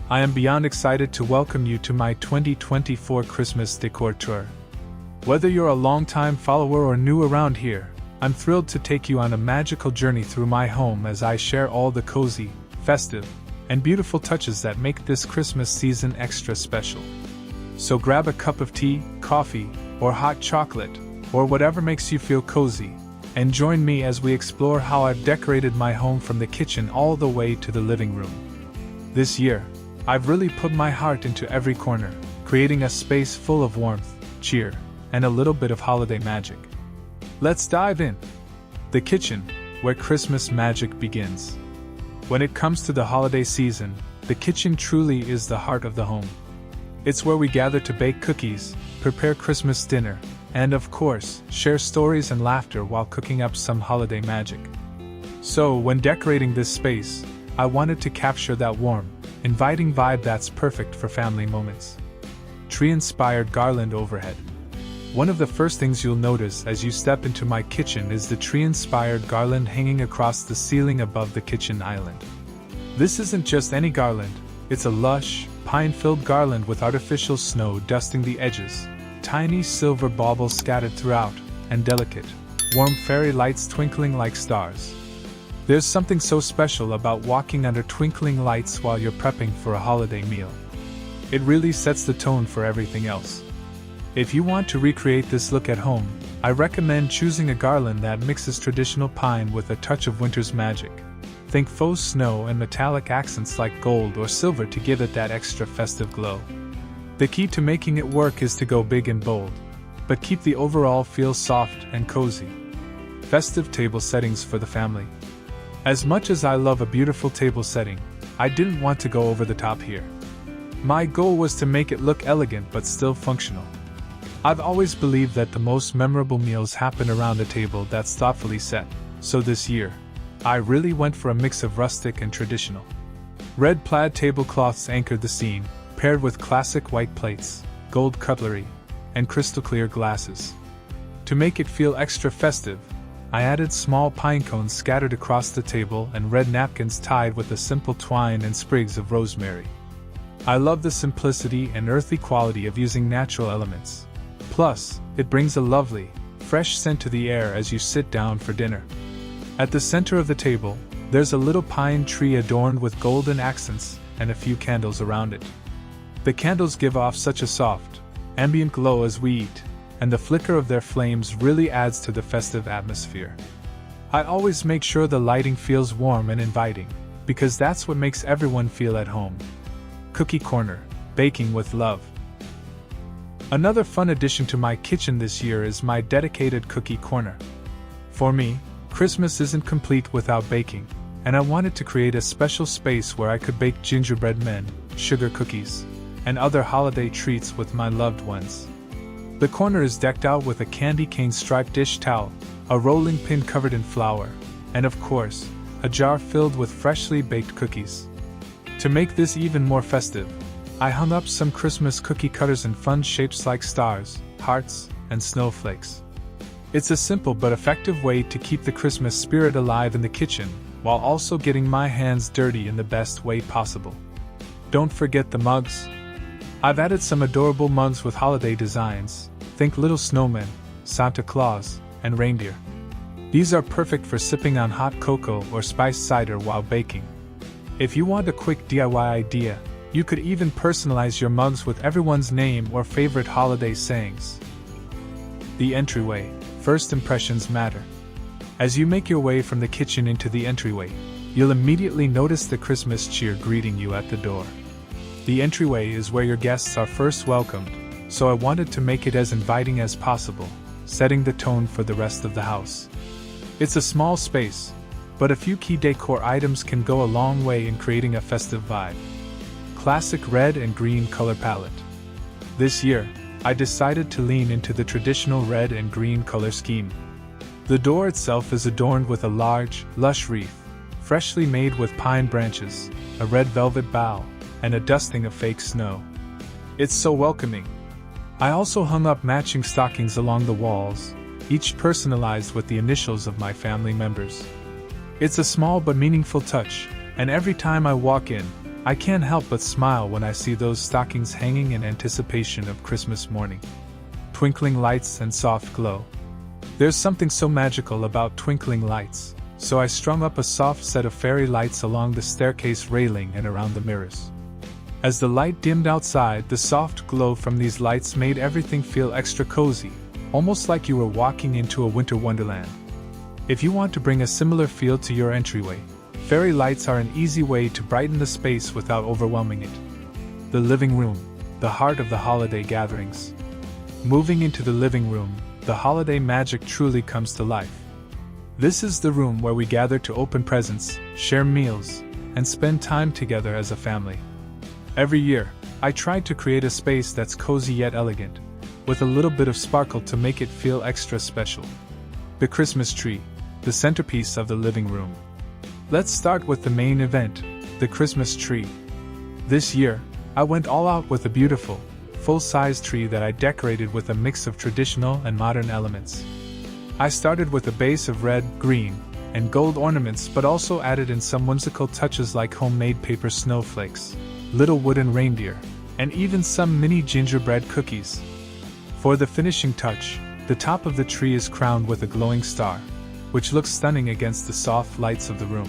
I am beyond excited to welcome you to my 2024 Christmas Decor Tour. Whether you're a longtime follower or new around here, I'm thrilled to take you on a magical journey through my home as I share all the cozy, festive, and beautiful touches that make this Christmas season extra special. So grab a cup of tea, coffee, or hot chocolate, or whatever makes you feel cozy, and join me as we explore how I've decorated my home from the kitchen all the way to the living room. This year, I've really put my heart into every corner, creating a space full of warmth, cheer, and a little bit of holiday magic. Let's dive in. The kitchen, where Christmas magic begins. When it comes to the holiday season, the kitchen truly is the heart of the home. It's where we gather to bake cookies, prepare Christmas dinner, and of course, share stories and laughter while cooking up some holiday magic. So, when decorating this space, I wanted to capture that warm, inviting vibe that's perfect for family moments. Tree-inspired garland overhead. One of the first things you'll notice as you step into my kitchen is the tree-inspired garland hanging across the ceiling above the kitchen island. This isn't just any garland, it's a lush, pine-filled garland with artificial snow dusting the edges, tiny silver baubles scattered throughout, and delicate, warm fairy lights twinkling like stars. There's something so special about walking under twinkling lights while you're prepping for a holiday meal. It really sets the tone for everything else. If you want to recreate this look at home, I recommend choosing a garland that mixes traditional pine with a touch of winter's magic. Think faux snow and metallic accents like gold or silver to give it that extra festive glow. The key to making it work is to go big and bold, but keep the overall feel soft and cozy. Festive table settings for the family. As much as I love a beautiful table setting, I didn't want to go over the top here. My goal was to make it look elegant but still functional. I've always believed that the most memorable meals happen around a table that's thoughtfully set, so this year, I really went for a mix of rustic and traditional. Red plaid tablecloths anchored the scene, paired with classic white plates, gold cutlery, and crystal clear glasses. To make it feel extra festive, I added small pine cones scattered across the table and red napkins tied with a simple twine and sprigs of rosemary. I love the simplicity and earthy quality of using natural elements. Plus, it brings a lovely, fresh scent to the air as you sit down for dinner. At the center of the table, there's a little pine tree adorned with golden accents and a few candles around it. The candles give off such a soft, ambient glow as we eat, and the flicker of their flames really adds to the festive atmosphere. I always make sure the lighting feels warm and inviting, because that's what makes everyone feel at home. Cookie corner, baking with love. Another fun addition to my kitchen this year is my dedicated cookie corner. For me, Christmas isn't complete without baking, and I wanted to create a special space where I could bake gingerbread men, sugar cookies, and other holiday treats with my loved ones. The corner is decked out with a candy cane striped dish towel, a rolling pin covered in flour, and of course, a jar filled with freshly baked cookies. To make this even more festive, I hung up some Christmas cookie cutters in fun shapes like stars, hearts, and snowflakes. It's a simple but effective way to keep the Christmas spirit alive in the kitchen, while also getting my hands dirty in the best way possible. Don't forget the mugs. I've added some adorable mugs with holiday designs. Think little snowmen, Santa Claus, and reindeer. These are perfect for sipping on hot cocoa or spiced cider while baking. If you want a quick DIY idea, you could even personalize your mugs with everyone's name or favorite holiday sayings. The entryway. First impressions matter. As you make your way from the kitchen into the entryway, you'll immediately notice the Christmas cheer greeting you at the door. The entryway is where your guests are first welcomed, so I wanted to make it as inviting as possible, setting the tone for the rest of the house. It's a small space, but a few key decor items can go a long way in creating a festive vibe. Classic red and green color palette. This year, I decided to lean into the traditional red and green color scheme. The door itself is adorned with a large, lush wreath, freshly made with pine branches, a red velvet bough, and a dusting of fake snow. It's so welcoming. I also hung up matching stockings along the walls, each personalized with the initials of my family members. It's a small but meaningful touch, and every time I walk in, I can't help but smile when I see those stockings hanging in anticipation of Christmas morning. Twinkling lights and soft glow. There's something so magical about twinkling lights, so I strung up a soft set of fairy lights along the staircase railing and around the mirrors. As the light dimmed outside, the soft glow from these lights made everything feel extra cozy, almost like you were walking into a winter wonderland. If you want to bring a similar feel to your entryway, fairy lights are an easy way to brighten the space without overwhelming it. The living room, the heart of the holiday gatherings. Moving into the living room, the holiday magic truly comes to life. This is the room where we gather to open presents, share meals, and spend time together as a family. Every year, I try to create a space that's cozy yet elegant, with a little bit of sparkle to make it feel extra special. The Christmas tree, the centerpiece of the living room. Let's start with the main event, the Christmas tree. This year, I went all out with a beautiful, full-size tree that I decorated with a mix of traditional and modern elements. I started with a base of red, green, and gold ornaments, but also added in some whimsical touches like homemade paper snowflakes, little wooden reindeer, and even some mini gingerbread cookies. For the finishing touch, the top of the tree is crowned with a glowing star, which looks stunning against the soft lights of the room.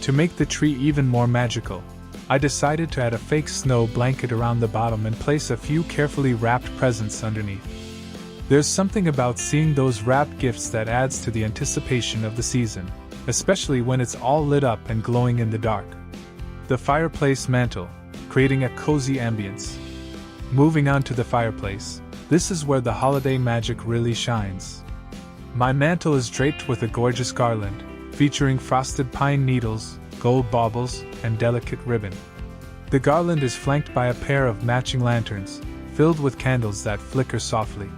To make the tree even more magical, I decided to add a fake snow blanket around the bottom and place a few carefully wrapped presents underneath. There's something about seeing those wrapped gifts that adds to the anticipation of the season, especially when it's all lit up and glowing in the dark. The fireplace mantle, creating a cozy ambience. Moving on to the fireplace, this is where the holiday magic really shines. My mantle is draped with a gorgeous garland, featuring frosted pine needles, gold baubles, and delicate ribbon. The garland is flanked by a pair of matching lanterns, filled with candles that flicker softly.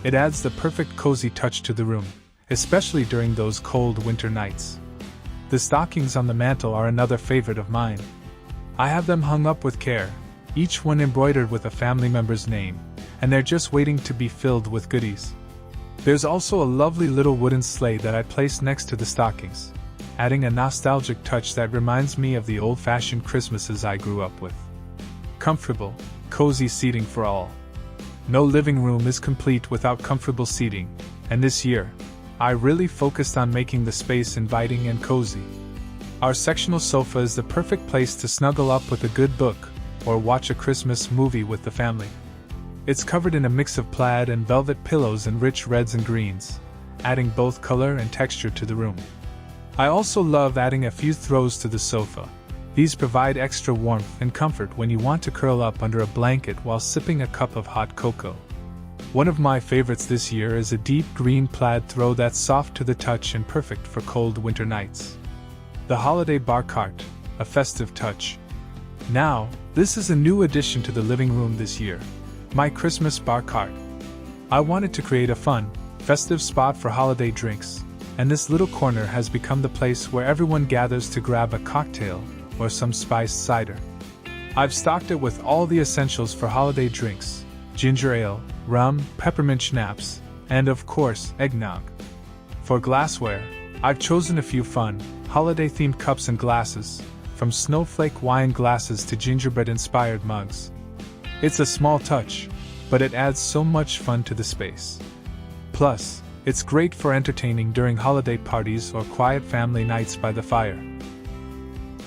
It adds the perfect cozy touch to the room, especially during those cold winter nights. The stockings on the mantle are another favorite of mine. I have them hung up with care, each one embroidered with a family member's name, and they're just waiting to be filled with goodies. There's also a lovely little wooden sleigh that I placed next to the stockings, adding a nostalgic touch that reminds me of the old-fashioned Christmases I grew up with. Comfortable, cozy seating for all. No living room is complete without comfortable seating, and this year, I really focused on making the space inviting and cozy. Our sectional sofa is the perfect place to snuggle up with a good book, or watch a Christmas movie with the family. It's covered in a mix of plaid and velvet pillows in rich reds and greens, adding both color and texture to the room. I also love adding a few throws to the sofa. These provide extra warmth and comfort when you want to curl up under a blanket while sipping a cup of hot cocoa. One of my favorites this year is a deep green plaid throw that's soft to the touch and perfect for cold winter nights. The holiday bar cart, a festive touch. Now, this is a new addition to the living room this year, my Christmas bar cart. I wanted to create a fun, festive spot for holiday drinks, and this little corner has become the place where everyone gathers to grab a cocktail or some spiced cider. I've stocked it with all the essentials for holiday drinks: ginger ale, rum, peppermint schnapps, and of course, eggnog. For glassware, I've chosen a few fun, holiday-themed cups and glasses, from snowflake wine glasses to gingerbread-inspired mugs. It's a small touch, but it adds so much fun to the space. Plus, it's great for entertaining during holiday parties or quiet family nights by the fire.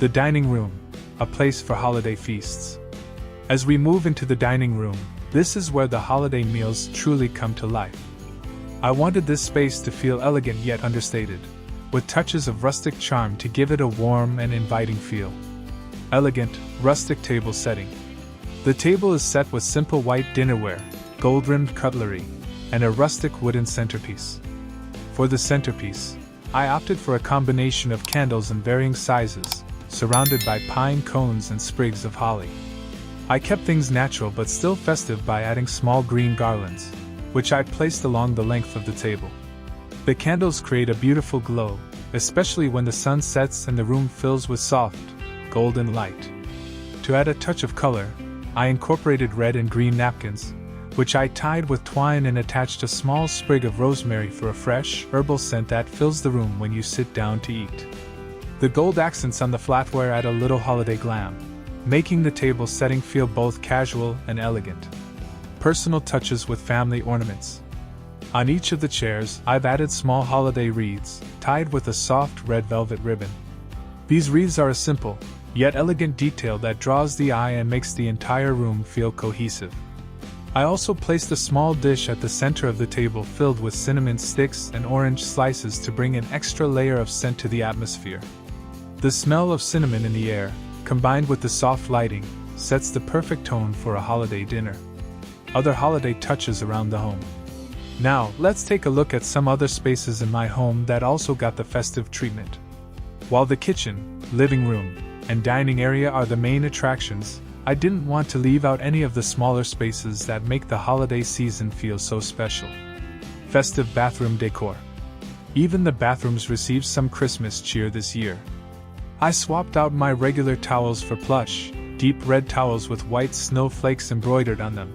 The dining room, a place for holiday feasts. As we move into the dining room, this is where the holiday meals truly come to life. I wanted this space to feel elegant yet understated, with touches of rustic charm to give it a warm and inviting feel. Elegant, rustic table setting. The table is set with simple white dinnerware, gold-rimmed cutlery, and a rustic wooden centerpiece. For the centerpiece, I opted for a combination of candles in varying sizes, surrounded by pine cones and sprigs of holly. I kept things natural but still festive by adding small green garlands, which I placed along the length of the table. The candles create a beautiful glow, especially when the sun sets and the room fills with soft, golden light. To add a touch of color, I incorporated red and green napkins, which I tied with twine and attached a small sprig of rosemary for a fresh, herbal scent that fills the room when you sit down to eat. The gold accents on the flatware add a little holiday glam, making the table setting feel both casual and elegant. Personal touches with family ornaments. On each of the chairs, I've added small holiday wreaths, tied with a soft red velvet ribbon. These wreaths are a simple, yet elegant detail that draws the eye and makes the entire room feel cohesive. I also placed a small dish at the center of the table filled with cinnamon sticks and orange slices to bring an extra layer of scent to the atmosphere. The smell of cinnamon in the air, combined with the soft lighting, sets the perfect tone for a holiday dinner. Other holiday touches around the home. Now, let's take a look at some other spaces in my home that also got the festive treatment. While the kitchen, living room, and dining area are the main attractions, I didn't want to leave out any of the smaller spaces that make the holiday season feel so special. Festive bathroom decor. Even the bathrooms received some Christmas cheer this year. I swapped out my regular towels for plush, deep red towels with white snowflakes embroidered on them.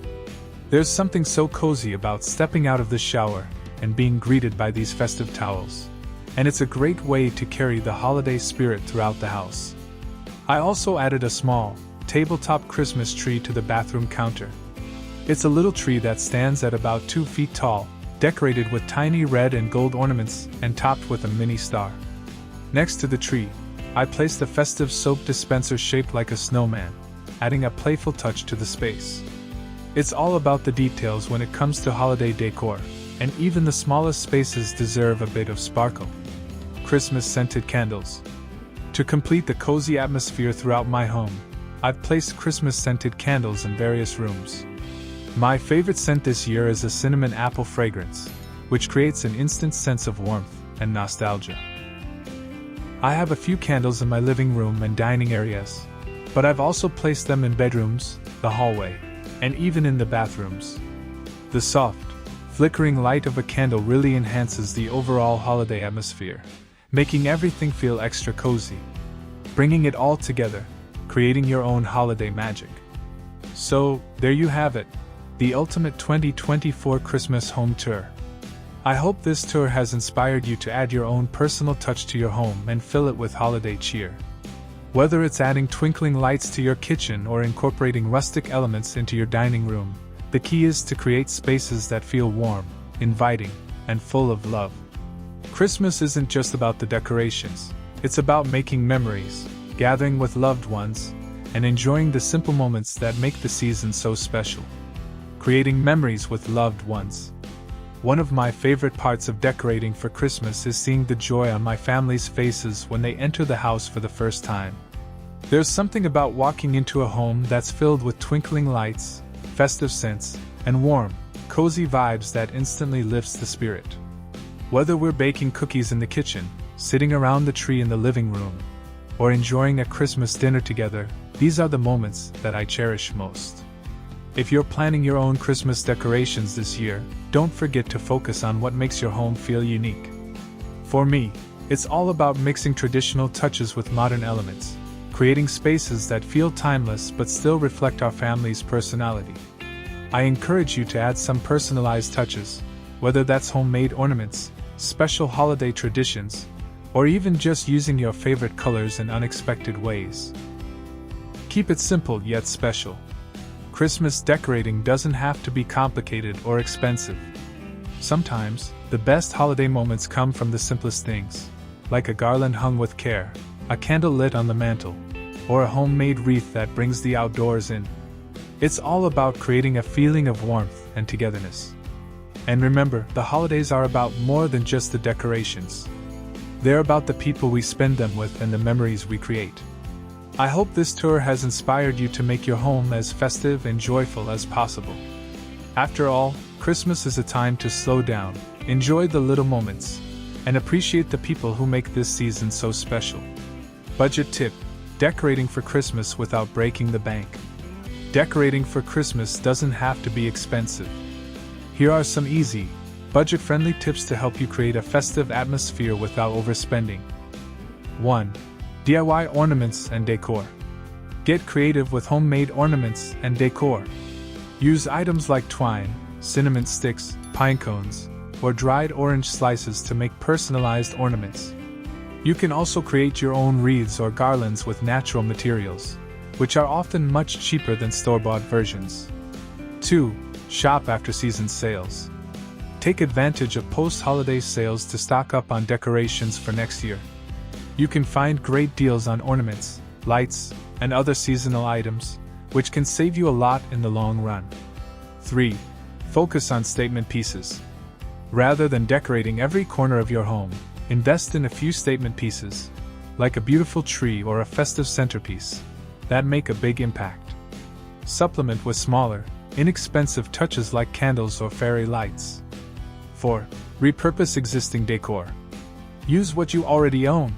There's something so cozy about stepping out of the shower and being greeted by these festive towels, and it's a great way to carry the holiday spirit throughout the house. I also added a small, tabletop Christmas tree to the bathroom counter. It's a little tree that stands at about 2 feet tall, decorated with tiny red and gold ornaments and topped with a mini star. Next to the tree, I placed a festive soap dispenser shaped like a snowman, adding a playful touch to the space. It's all about the details when it comes to holiday decor, and even the smallest spaces deserve a bit of sparkle. Christmas scented candles. To complete the cozy atmosphere throughout my home, I've placed Christmas scented candles in various rooms. My favorite scent this year is a cinnamon apple fragrance, which creates an instant sense of warmth and nostalgia. I have a few candles in my living room and dining areas, but I've also placed them in bedrooms, the hallway, and even in the bathrooms. The soft, flickering light of a candle really enhances the overall holiday atmosphere, making everything feel extra cozy. Bringing it all together, creating your own holiday magic. So, there you have it, the ultimate 2024 Christmas home tour. I hope this tour has inspired you to add your own personal touch to your home and fill it with holiday cheer. Whether it's adding twinkling lights to your kitchen or incorporating rustic elements into your dining room, the key is to create spaces that feel warm, inviting, and full of love. Christmas isn't just about the decorations, it's about making memories, gathering with loved ones, and enjoying the simple moments that make the season so special. Creating memories with loved ones. One of my favorite parts of decorating for Christmas is seeing the joy on my family's faces when they enter the house for the first time. There's something about walking into a home that's filled with twinkling lights, festive scents, and warm, cozy vibes that instantly lifts the spirit. Whether we're baking cookies in the kitchen, sitting around the tree in the living room, or enjoying a Christmas dinner together, these are the moments that I cherish most. If you're planning your own Christmas decorations this year, don't forget to focus on what makes your home feel unique. For me, it's all about mixing traditional touches with modern elements, creating spaces that feel timeless but still reflect our family's personality. I encourage you to add some personalized touches, whether that's homemade ornaments, special holiday traditions, or even just using your favorite colors in unexpected ways. Keep it simple yet special. Christmas decorating doesn't have to be complicated or expensive. Sometimes, the best holiday moments come from the simplest things, like a garland hung with care, a candle lit on the mantle, or a homemade wreath that brings the outdoors in. It's all about creating a feeling of warmth and togetherness. And remember, the holidays are about more than just the decorations. They're about the people we spend them with and the memories we create. I hope this tour has inspired you to make your home as festive and joyful as possible. After all, Christmas is a time to slow down, enjoy the little moments, and appreciate the people who make this season so special. Budget tip: decorating for Christmas without breaking the bank. Decorating for Christmas doesn't have to be expensive. Here are some easy, budget-friendly tips to help you create a festive atmosphere without overspending. 1. DIY ornaments and decor. Get creative with homemade ornaments and decor. Use items like twine, cinnamon sticks, pine cones, or dried orange slices to make personalized ornaments. You can also create your own wreaths or garlands with natural materials, which are often much cheaper than store-bought versions. 2. Shop after season sales. Take advantage of post-holiday sales to stock up on decorations for next year. You can find great deals on ornaments, lights, and other seasonal items, which can save you a lot in the long run. 3. Focus on statement pieces. Rather than decorating every corner of your home, invest in a few statement pieces, like a beautiful tree or a festive centerpiece, that make a big impact. Supplement with smaller, inexpensive touches like candles or fairy lights. 4. Repurpose existing decor. Use what you already own.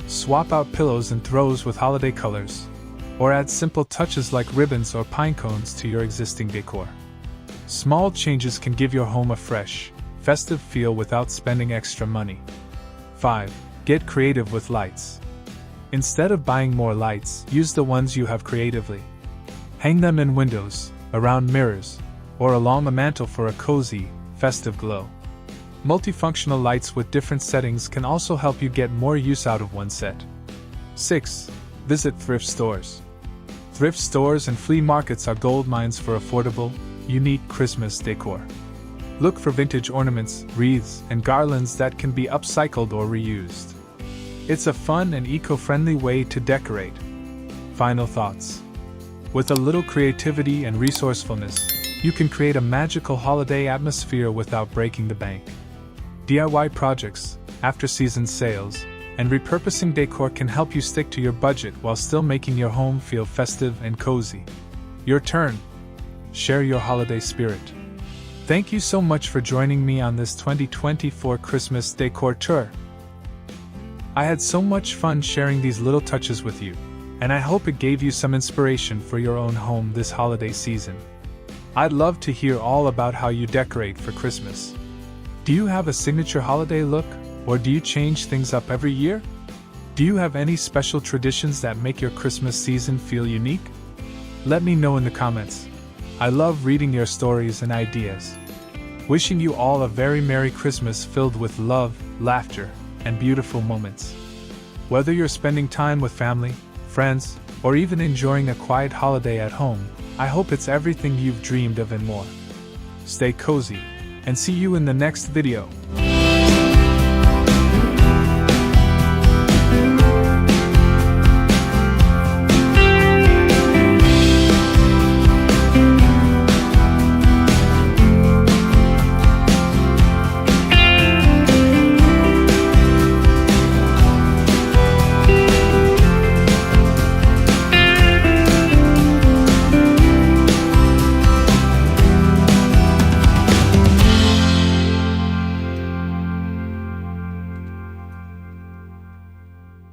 Swap out pillows and throws with holiday colors, or add simple touches like ribbons or pine cones to your existing decor. Small changes can give your home a fresh, festive feel without spending extra money. 5. Get creative with lights. Instead of buying more lights, use the ones you have creatively. Hang them in windows, around mirrors, or along a mantle for a cozy, festive glow. Multifunctional lights with different settings can also help you get more use out of one set. 6. Visit thrift stores. Thrift stores and flea markets are gold mines for affordable, unique Christmas decor. Look for vintage ornaments, wreaths, and garlands that can be upcycled or reused. It's a fun and eco-friendly way to decorate. Final thoughts. With a little creativity and resourcefulness, you can create a magical holiday atmosphere without breaking the bank. DIY projects, after-season sales, and repurposing decor can help you stick to your budget while still making your home feel festive and cozy. Your turn. Share your holiday spirit. Thank you so much for joining me on this 2024 Christmas decor tour. I had so much fun sharing these little touches with you, and I hope it gave you some inspiration for your own home this holiday season. I'd love to hear all about how you decorate for Christmas. Do you have a signature holiday look, or do you change things up every year? Do you have any special traditions that make your Christmas season feel unique? Let me know in the comments. I love reading your stories and ideas. Wishing you all a very Merry Christmas filled with love, laughter, and beautiful moments. Whether you're spending time with family, friends, or even enjoying a quiet holiday at home, I hope it's everything you've dreamed of and more. Stay cozy, and see you in the next video.